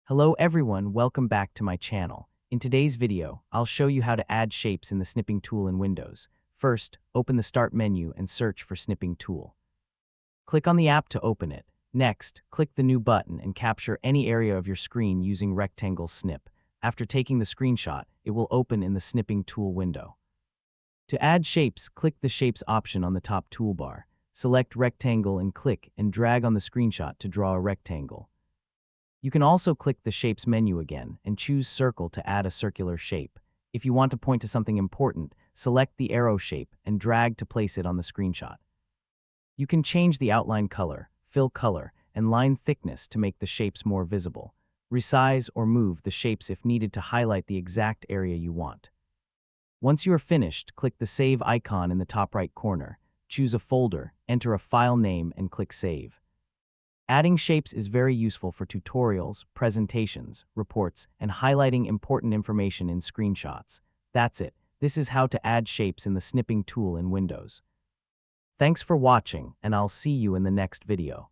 Hello everyone, welcome back to my channel. In today's video, I'll show you how to add shapes in the Snipping tool in Windows. First, open the Start menu and search for Snipping tool. Click on the app to open it. Next, click the New button and capture any area of your screen using Rectangle Snip. After taking the screenshot, it will open in the Snipping tool window. To add shapes, click the Shapes option on the top toolbar. Select Rectangle and click and drag on the screenshot to draw a rectangle. You can also click the Shapes menu again and choose Circle to add a circular shape. If you want to point to something important, select the arrow shape and drag to place it on the screenshot. You can change the outline color, fill color, and line thickness to make the shapes more visible. Resize or move the shapes if needed to highlight the exact area you want. Once you are finished, click the Save icon in the top right corner. Choose a folder, enter a file name, and click Save. Adding shapes is very useful for tutorials, presentations, reports, and highlighting important information in screenshots. That's it. This is how to add shapes in the Snipping tool in Windows. Thanks for watching, and I'll see you in the next video.